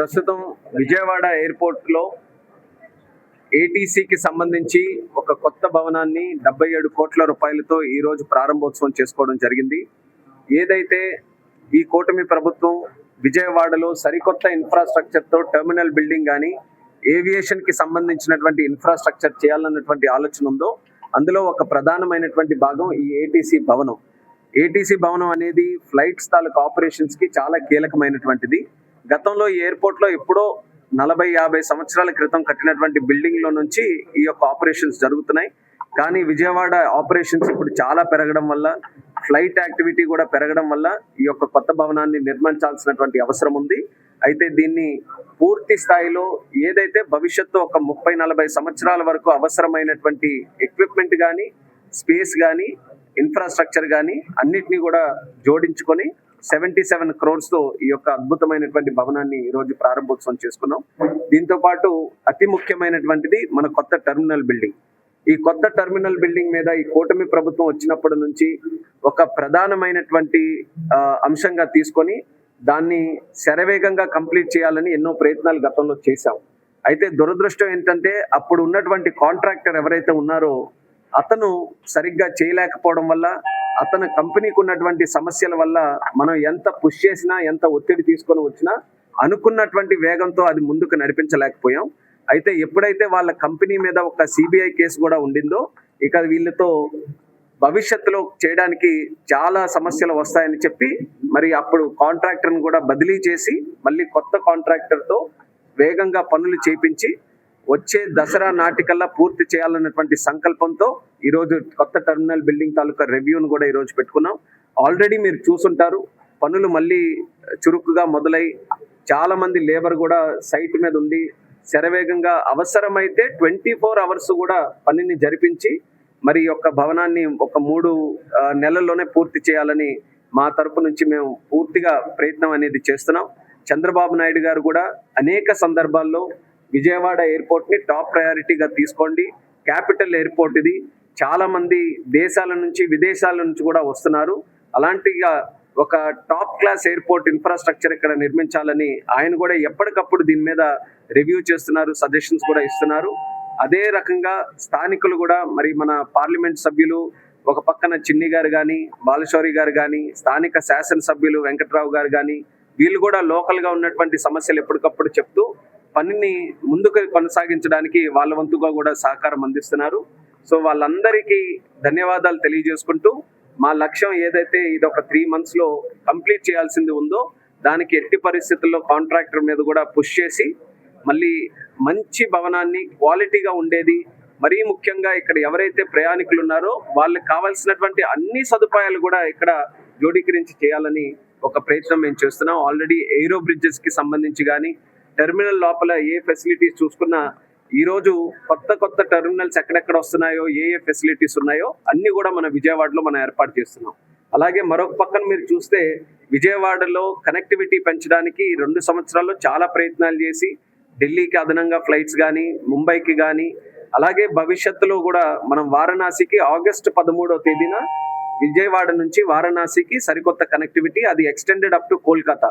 ప్రస్తుతం విజయవాడ ఎయిర్పోర్ట్లో ఏటీసీకి సంబంధించి ఒక కొత్త భవనాన్ని 77 కోట్ల రూపాయలతో ఈరోజు ప్రారంభోత్సవం చేసుకోవడం జరిగింది. ఏదైతే ఈ కూటమి ప్రభుత్వం విజయవాడలో సరికొత్త ఇన్ఫ్రాస్ట్రక్చర్తో టెర్మినల్ బిల్డింగ్ కానీ ఏవియేషన్కి సంబంధించినటువంటి ఇన్ఫ్రాస్ట్రక్చర్ చేయాలన్నటువంటి ఆలోచన ఉందో అందులో ఒక ప్రధానమైనటువంటి భాగం ఈ ఏటీసీ భవనం. ఏటీసీ భవనం అనేది ఫ్లైట్స్ తాలూకు ఆపరేషన్స్కి చాలా కీలకమైనటువంటిది. గతంలో ఈ ఎయిర్పోర్ట్లో ఎప్పుడో 40-50 సంవత్సరాల క్రితం కట్టినటువంటి బిల్డింగ్లో నుంచి ఈ యొక్క ఆపరేషన్స్ జరుగుతున్నాయి. కానీ విజయవాడ ఆపరేషన్స్ ఇప్పుడు చాలా పెరగడం వల్ల, ఫ్లైట్ యాక్టివిటీ కూడా పెరగడం వల్ల ఈ యొక్క కొత్త భవనాన్ని నిర్మించాల్సినటువంటి అవసరం ఉంది. అయితే దీన్ని పూర్తి స్థాయిలో ఏదైతే భవిష్యత్తు ఒక 30-40 సంవత్సరాల వరకు అవసరమైనటువంటి ఎక్విప్మెంట్ కానీ, స్పేస్ కానీ, ఇన్ఫ్రాస్ట్రక్చర్ కానీ అన్నిటినీ కూడా జోడించుకొని 77 crores ఈ యొక్క అద్భుతమైనటువంటి భవనాన్ని ఈరోజు ప్రారంభోత్సవం చేసుకున్నాం. దీంతో పాటు అతి ముఖ్యమైనటువంటిది మన కొత్త టెర్మినల్ బిల్డింగ్. ఈ కొత్త టెర్మినల్ బిల్డింగ్ మీద ఈ కూటమి ప్రభుత్వం వచ్చినప్పటి నుంచి ఒక ప్రధానమైనటువంటి అంశంగా తీసుకొని దాన్ని శరవేగంగా కంప్లీట్ చేయాలని ఎన్నో ప్రయత్నాలు గతంలో చేశాం. అయితే దురదృష్టం ఏంటంటే అప్పుడు ఉన్నటువంటి కాంట్రాక్టర్ ఎవరైతే ఉన్నారో అతను సరిగ్గా చేయలేకపోవడం వల్ల, అతని కంపెనీకి ఉన్నటువంటి సమస్యల వల్ల మనం ఎంత పుష్ చేసినా, ఎంత ఒత్తిడి తీసుకొని వచ్చినా అనుకున్నటువంటి వేగంతో అది ముందుకు నడిపించలేకపోయాం. అయితే ఎప్పుడైతే వాళ్ళ కంపెనీ మీద ఒక సిబిఐ కేసు కూడా ఉండిందో ఇక వీళ్ళతో భవిష్యత్తులో చేయడానికి చాలా సమస్యలు వస్తాయని చెప్పి మరి అప్పుడు కాంట్రాక్టర్ని కూడా బదిలీ చేసి మళ్ళీ కొత్త కాంట్రాక్టర్తో వేగంగా పనులు చేపించి వచ్చే దసరా నాటికల్లా పూర్తి చేయాలన్నటువంటి సంకల్పంతో ఈరోజు కొత్త టెర్మినల్ బిల్డింగ్ తాలూకా రివ్యూను కూడా ఈరోజు పెట్టుకున్నాం. ఆల్రెడీ మీరు చూసుంటారు, పనులు మళ్ళీ చురుకుగా మొదలై చాలా మంది లేబర్ కూడా సైట్ మీద ఉండి శరవేగంగా అవసరమైతే 24 hours కూడా పనిని జరిపించి మరి యొక్క భవనాన్ని ఒక 3 నెలల్లోనే పూర్తి చేయాలని మా తరపు నుంచి మేము పూర్తిగా ప్రయత్నం అనేది చేస్తున్నాం. చంద్రబాబు నాయుడు గారు కూడా అనేక సందర్భాల్లో విజయవాడ ఎయిర్పోర్ట్ని టాప్ ప్రయారిటీగా తీసుకోండి, క్యాపిటల్ ఎయిర్పోర్ట్ ఇది, చాలా మంది దేశాల నుంచి విదేశాల నుంచి కూడా వస్తున్నారు, అలాంటిగా ఒక టాప్ క్లాస్ ఎయిర్పోర్ట్ ఇన్ఫ్రాస్ట్రక్చర్ ఇక్కడ నిర్మించాలని ఆయన కూడా ఎప్పటికప్పుడు దీని మీద రివ్యూ చేస్తున్నారు, సజెషన్స్ కూడా ఇస్తున్నారు. అదే రకంగా స్థానికులు కూడా మరి మన పార్లమెంట్ సభ్యులు ఒక పక్కన చిన్ని గారు కానీ, బాలశౌరి గారు కానీ, స్థానిక శాసనసభ్యులు వెంకట్రావు గారు కానీ వీళ్ళు కూడా లోకల్గా ఉన్నటువంటి సమస్యలు ఎప్పటికప్పుడు చెప్తూ పనిని ముందుకు కొనసాగించడానికి వాళ్ళ వంతుగా కూడా సహకారం అందిస్తున్నారు. సో వాళ్ళందరికీ ధన్యవాదాలు తెలియజేసుకుంటూ మా లక్ష్యం ఏదైతే ఇది ఒక 3 months కంప్లీట్ చేయాల్సింది ఉందో దానికి ఎట్టి పరిస్థితుల్లో కాంట్రాక్టర్ మీద కూడా పుష్ చేసి మళ్ళీ మంచి భవనాన్ని క్వాలిటీగా ఉండేది, మరీ ముఖ్యంగా ఇక్కడ ఎవరైతే ప్రయాణికులు ఉన్నారో వాళ్ళకి కావాల్సినటువంటి అన్ని సదుపాయాలు కూడా ఇక్కడ జోడీకరించి చేయాలని ఒక ప్రయత్నం మేము చేస్తున్నాం. ఆల్రెడీ ఎయిరో బ్రిడ్జెస్కి సంబంధించి కానీ, టెర్మినల్ లోపల ఏ ఫెసిలిటీస్ చూసుకున్నా ఈరోజు కొత్త టెర్మినల్స్ ఎక్కడెక్కడ వస్తున్నాయో, ఏ ఫెసిలిటీస్ ఉన్నాయో అన్ని కూడా మన విజయవాడలో మనం ఏర్పాటు చేస్తున్నాం. అలాగే మరొక పక్కన మీరు చూస్తే విజయవాడలో కనెక్టివిటీ పెంచడానికి 2 సంవత్సరాల్లో చాలా ప్రయత్నాలు చేసి ఢిల్లీకి అదనంగా ఫ్లైట్స్ కానీ, ముంబైకి కానీ, అలాగే భవిష్యత్తులో కూడా మనం వారణాసికి ఆగస్టు 13వ తేదీన విజయవాడ నుంచి వారణాసికి సరికొత్త కనెక్టివిటీ, అది ఎక్స్టెండెడ్ అప్ టు కోల్కతా,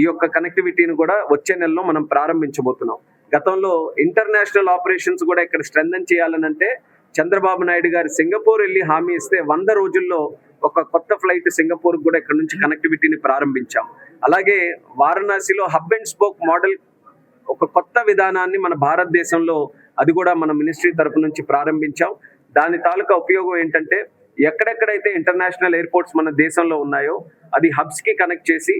ఈ యొక్క కనెక్టివిటీని కూడా వచ్చే నెలలో మనం ప్రారంభించబోతున్నాం. గతంలో ఇంటర్నేషనల్ ఆపరేషన్స్ కూడా ఇక్కడ స్ట్రెంథెన్ చేయాలనంటే చంద్రబాబు నాయుడు గారు సింగపూర్ వెళ్ళి హామీ ఇస్తే 100 రోజుల్లో ఒక కొత్త ఫ్లైట్ సింగపూర్ కూడా ఇక్కడ నుంచి కనెక్టివిటీని ప్రారంభించాం. అలాగే వారణాసిలో హబ్ అండ్ స్పోక్ మోడల్ ఒక కొత్త విధానాన్ని మన భారతదేశంలో అది కూడా మన మినిస్ట్రీ తరపు నుంచి ప్రారంభించాం. దాని తాలూకా ఉపయోగం ఏంటంటే ఎక్కడెక్కడైతే ఇంటర్నేషనల్ ఎయిర్పోర్ట్స్ మన దేశంలో ఉన్నాయో అది హబ్స్కి కనెక్ట్ చేసి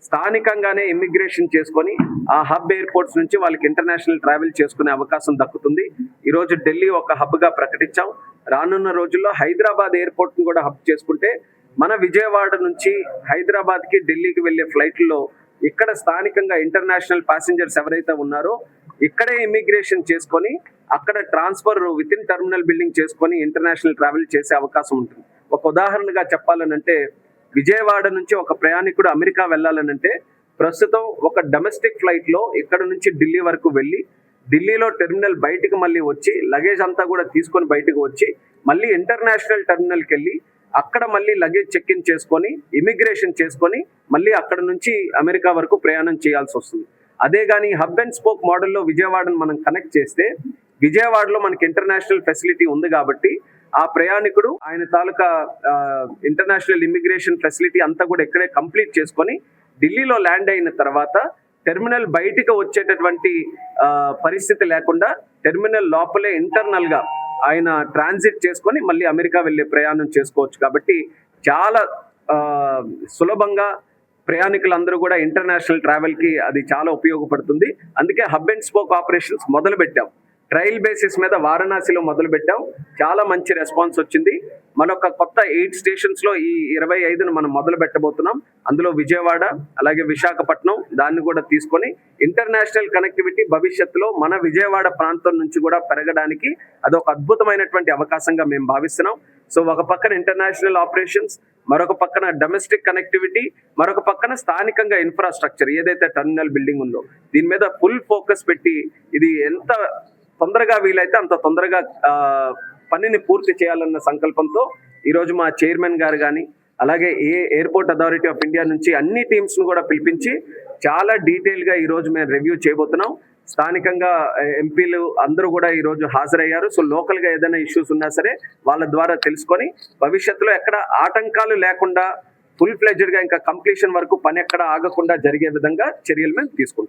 స్థానికంగానే ఇమిగ్రేషన్ చేసుకొని ఆ హబ్ ఎయిర్పోర్ట్స్ నుంచి వాళ్ళకి ఇంటర్నేషనల్ ట్రావెల్ చేసుకునే అవకాశం దక్కుతుంది. ఈరోజు ఢిల్లీ ఒక హబ్గా ప్రకటించాం. రానున్న రోజుల్లో హైదరాబాద్ ఎయిర్పోర్ట్ని కూడా హబ్ చేసుకుంటే మన విజయవాడ నుంచి హైదరాబాద్కి, ఢిల్లీకి వెళ్ళే ఫ్లైట్లలో ఇక్కడ స్థానికంగా ఇంటర్నేషనల్ ప్యాసింజర్స్ ఎవరైతే ఉన్నారో ఇక్కడే ఇమిగ్రేషన్ చేసుకొని అక్కడ transfer with in terminal building చేసుకొని ఇంటర్నేషనల్ ట్రావెల్ చేసే అవకాశం ఉంటుంది. ఒక ఉదాహరణగా చెప్పాలనంటే విజయవాడ నుంచి ఒక ప్రయాణికుడు అమెరికా వెళ్ళాలనంటే ప్రస్తుతం ఒక డొమెస్టిక్ ఫ్లైట్లో ఇక్కడ నుంచి ఢిల్లీ వరకు వెళ్ళి ఢిల్లీలో టెర్మినల్ బయటికి మళ్ళీ వచ్చి లగేజ్ అంతా కూడా తీసుకొని బయటకు వచ్చి మళ్ళీ ఇంటర్నేషనల్ టెర్మినల్కి వెళ్ళి అక్కడ మళ్ళీ లగేజ్ చెక్ ఇన్ చేసుకొని ఇమిగ్రేషన్ చేసుకొని మళ్ళీ అక్కడ నుంచి అమెరికా వరకు ప్రయాణం చేయాల్సి వస్తుంది. అదే కానీ హబ్ అండ్ స్పోక్ మోడల్లో విజయవాడను మనం కనెక్ట్ చేస్తే విజయవాడలో మనకి ఇంటర్నేషనల్ ఫెసిలిటీ ఉంది కాబట్టి ఆ ప్రయాణికుడు ఆయన తాలూకా ఇంటర్నేషనల్ ఇమిగ్రేషన్ ఫెసిలిటీ అంతా కూడా ఇక్కడే కంప్లీట్ చేసుకొని ఢిల్లీలో ల్యాండ్ అయిన తర్వాత టెర్మినల్ బయటికి వచ్చేటటువంటి పరిస్థితి లేకుండా టెర్మినల్ లోపలే ఇంటర్నల్ గా ఆయన ట్రాన్సిట్ చేసుకొని మళ్ళీ అమెరికా వెళ్ళే ప్రయాణం చేసుకోవచ్చు. కాబట్టి చాలా సులభంగా ప్రయాణికులందరూ కూడా ఇంటర్నేషనల్ ట్రావెల్ కి అది చాలా ఉపయోగపడుతుంది. అందుకే హబ్ అండ్ స్పోక్ ఆపరేషన్స్ మొదలు పెట్టాం. ట్రయల్ బేసిస్ మీద వారణాసిలో మొదలు పెట్టాం. చాలా మంచి రెస్పాన్స్ వచ్చింది. మరొక కొత్త 8 స్టేషన్స్ లో ఈ 25న మనం మొదలు పెట్టబోతున్నాం. అందులో విజయవాడ అలాగే విశాఖపట్నం దాన్ని కూడా తీసుకొని ఇంటర్నేషనల్ కనెక్టివిటీ భవిష్యత్తులో మన విజయవాడ ప్రాంతం నుంచి కూడా పెరగడానికి అదొక అద్భుతమైనటువంటి అవకాశంగా మేము భావిస్తున్నాం. సో ఒక పక్కన ఇంటర్నేషనల్ ఆపరేషన్స్, మరొక పక్కన డొమెస్టిక్ కనెక్టివిటీ, మరొక పక్కన స్థానికంగా ఇన్ఫ్రాస్ట్రక్చర్ ఏదైతే టర్మినల్ బిల్డింగ్ ఉందో దీని మీద ఫుల్ ఫోకస్ పెట్టి ఇది ఎంత తొందరగా వీలైతే అంత తొందరగా పనిని పూర్తి చేయాలన్న సంకల్పంతో ఈరోజు మా చైర్మన్ గారు కానీ అలాగే ఎయిర్పోర్ట్ అథారిటీ ఆఫ్ ఇండియా నుంచి అన్ని టీమ్స్ ను కూడా పిలిపించి చాలా డీటెయిల్ గా ఈరోజు మేము రివ్యూ చేయబోతున్నాం. స్థానికంగా ఎంపీలు అందరూ కూడా ఈరోజు హాజరయ్యారు. సో లోకల్ గా ఏదైనా ఇష్యూస్ ఉన్నా సరే వాళ్ళ ద్వారా తెలుసుకొని భవిష్యత్తులో ఎక్కడ ఆటంకాలు లేకుండా ఫుల్ ఫ్లెడ్జ్డ్ గా ఇంకా కంప్లీషన్ వరకు పని ఎక్కడ ఆగకుండా జరిగే విధంగా చర్యలు మేము తీసుకుంటాం.